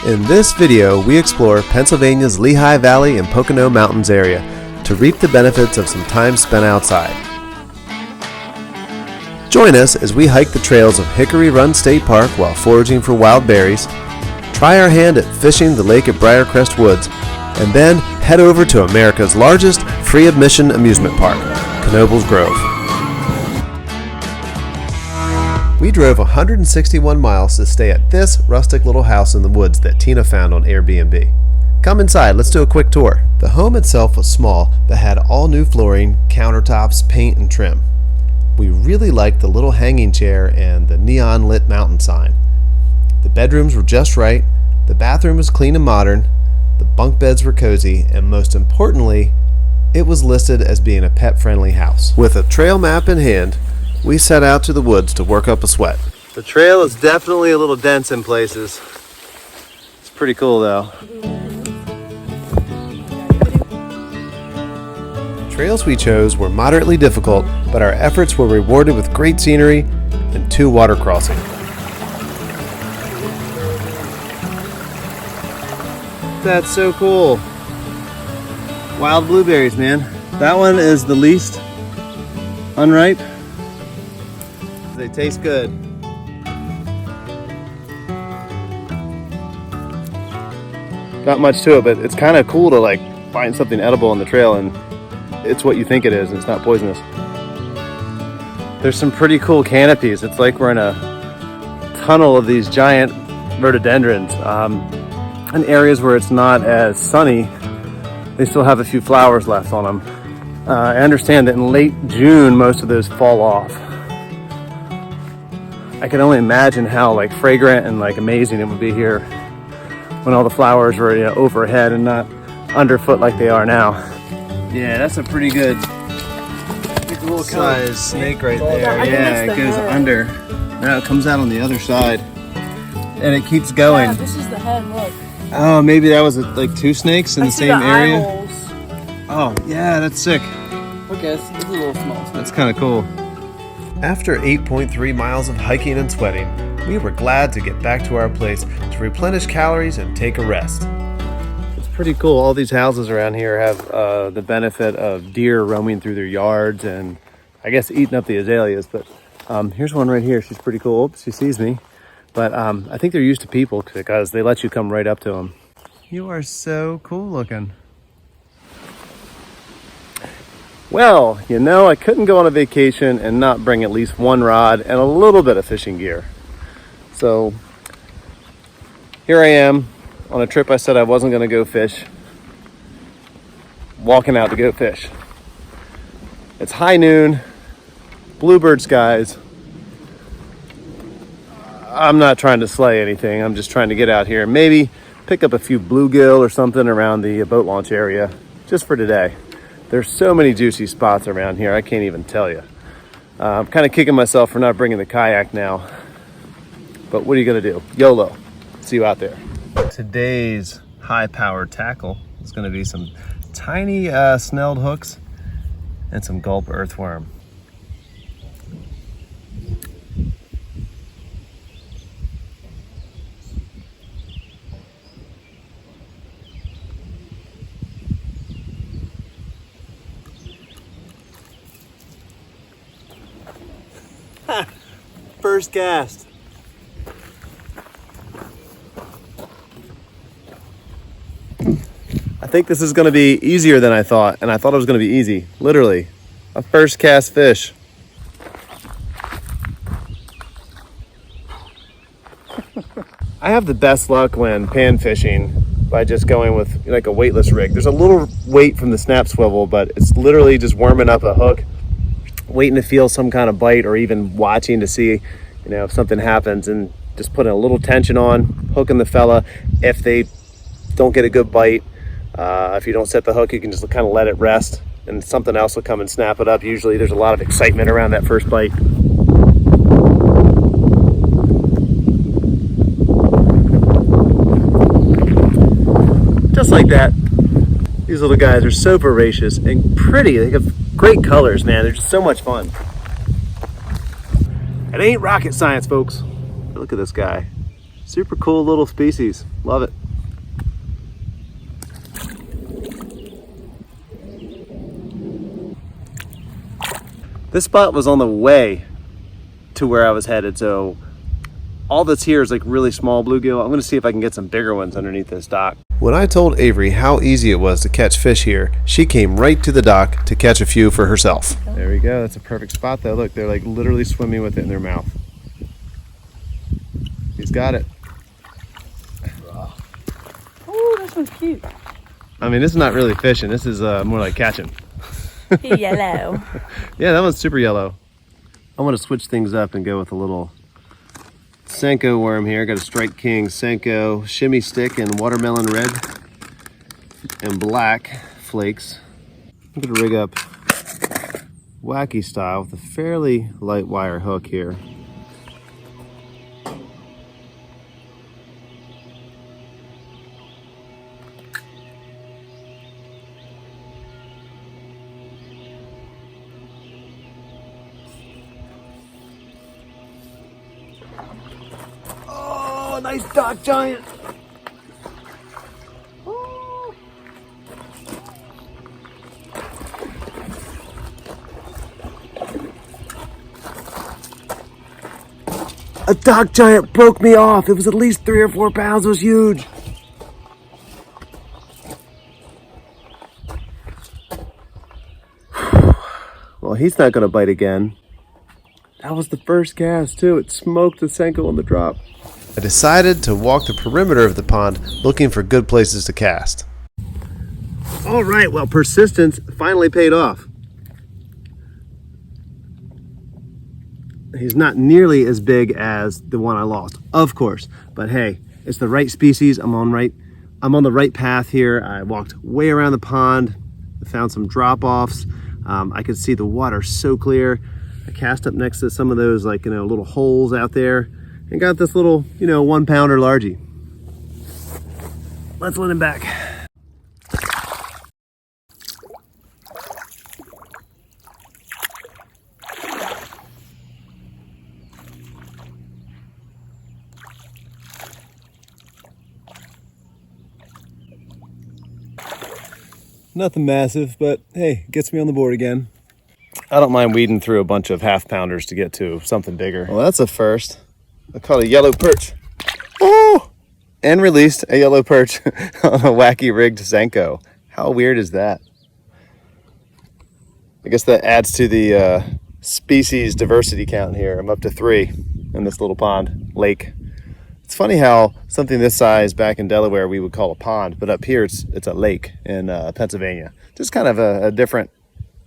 In this video, we explore Pennsylvania's Lehigh Valley and Pocono Mountains area to reap the benefits of some time spent outside. Join us as we hike the trails of Hickory Run State Park while foraging for wild berries, try our hand at fishing the lake at Briarcrest Woods, and then head over to America's largest free admission amusement park, Knoebels Grove. We drove 161 miles to stay at this rustic little house in the woods that Tina found on Airbnb. Come inside, let's do a quick tour. The home itself was small but had all new flooring, countertops, paint, and trim. We really liked the little hanging chair and the neon lit mountain sign. The bedrooms were just right, the bathroom was clean and modern, the bunk beds were cozy, and most importantly, it was listed as being a pet-friendly house. With a trail map in hand, we set out to the woods to work up a sweat. The trail is definitely a little dense in places. It's pretty cool though. The trails we chose were moderately difficult, but our efforts were rewarded with great scenery and 2 water crossings. That's so cool. Wild blueberries, man. That one is the least unripe. They taste good. Not much to it, but it's kind of cool to like find something edible on the trail and it's what you think it is and it's not poisonous. There's some pretty cool canopies. It's like we're in a tunnel of these giant rhododendrons. In areas where it's not as sunny, they still have a few flowers left on them. I understand that in late June, most of those fall off. I can only imagine how like fragrant and like amazing it would be here when all the flowers were, you know, overhead and not underfoot like they are now. Yeah, that's a pretty good little size snake right there. Yeah, it goes under. Now it comes out on the other side and it keeps going. Yeah, this is the head, look. Oh, maybe that was like 2 snakes in the same area. Eye holes. Oh, yeah, that's sick. Okay, it's a little small. That's kind of cool. After 8.3 miles of hiking and sweating, we were glad to get back to our place to replenish calories and take a rest. It's pretty cool. All these houses around here have the benefit of deer roaming through their yards and I guess eating up the azaleas. But here's one right here. She's pretty cool. Oops, she sees me. But I think they're used to people because they let you come right up to them. You are so cool looking. Well, you know, I couldn't go on a vacation and not bring at least 1 rod and a little bit of fishing gear. So here I am on a trip I said I wasn't going to go fish, walking out to go fish. It's high noon, bluebird skies. I'm not trying to slay anything. I'm just trying to get out here and maybe pick up a few bluegill or something around the boat launch area just for today. There's so many juicy spots around here, I can't even tell you. I'm kind of kicking myself for not bringing the kayak now. But what are you gonna do? YOLO. See you out there. Today's high-powered tackle is gonna be some tiny snelled hooks and some gulp earthworm. First cast. I think this is going to be easier than I thought, and I thought it was going to be easy. Literally, a first cast fish. I have the best luck when pan fishing by just going with like a weightless rig. There's a little weight from the snap swivel, but it's literally just warming up a hook, waiting to feel some kind of bite or even watching to see, you know, if something happens and just putting a little tension on, hooking the fella. If they don't get a good bite, if you don't set the hook, you can just kind of let it rest and something else will come and snap it up. Usually there's a lot of excitement around that first bite. Just like that. These little guys are so voracious and pretty. They have great colors, man. They're just so much fun. It ain't rocket science, folks. Look at this guy. Super cool little species. Love it. This spot was on the way to where I was headed, so all that's here is like really small bluegill. I'm gonna see if I can get some bigger ones underneath this dock. When I told Avery how easy it was to catch fish here, she came right to the dock to catch a few for herself. There we go, that's a perfect spot though. Look, they're like literally swimming with it in their mouth. He's got it. Oh, this one's cute. I mean, this is not really fishing, this is more like catching. Yellow. Yeah, that one's super yellow. I want to switch things up and go with a little Senko worm here. Got a Strike King Senko shimmy stick in watermelon red and black flakes. I'm going to rig up wacky style with a fairly light wire hook here. Oh, nice dock giant. Oh. A dock giant broke me off. It was at least 3 or 4 pounds. It was huge. Well, he's not going to bite again. That was the first cast too. It smoked the Senko on the drop. I decided to walk the perimeter of the pond looking for good places to cast. All right, well, persistence finally paid off. He's not nearly as big as the one I lost, of course, but hey, it's the right species. I'm on the right path here. I walked way around the pond, found some drop-offs. I could see the water so clear. I cast up next to some of those little holes out there and got this little 1 pounder largie. Let's let him back. Nothing massive, but hey, gets me on the board again. I don't mind weeding through a bunch of half pounders to get to something bigger. Well, that's a first. I caught a yellow perch. Oh! And released a yellow perch on a wacky rigged Senko. How weird is that? I guess that adds to the species diversity count here. I'm up to 3 in this little pond, lake. It's funny how something this size back in Delaware we would call a pond, but up here it's a lake in Pennsylvania. Just kind of a different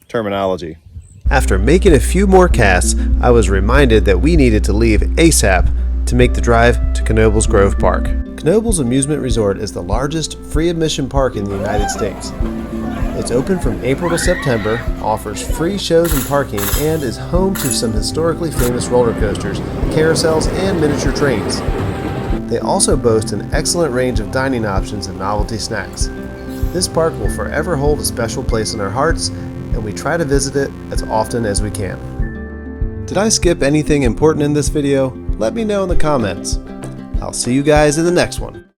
terminology. After making a few more casts, I was reminded that we needed to leave ASAP to make the drive to Knoebels Grove Park. Knoebels Amusement Resort is the largest free admission park in the United States. It's open from April to September, offers free shows and parking, and is home to some historically famous roller coasters, carousels, and miniature trains. They also boast an excellent range of dining options and novelty snacks. This park will forever hold a special place in our hearts, and we try to visit it as often as we can. Did I skip anything important in this video? Let me know in the comments. I'll see you guys in the next one.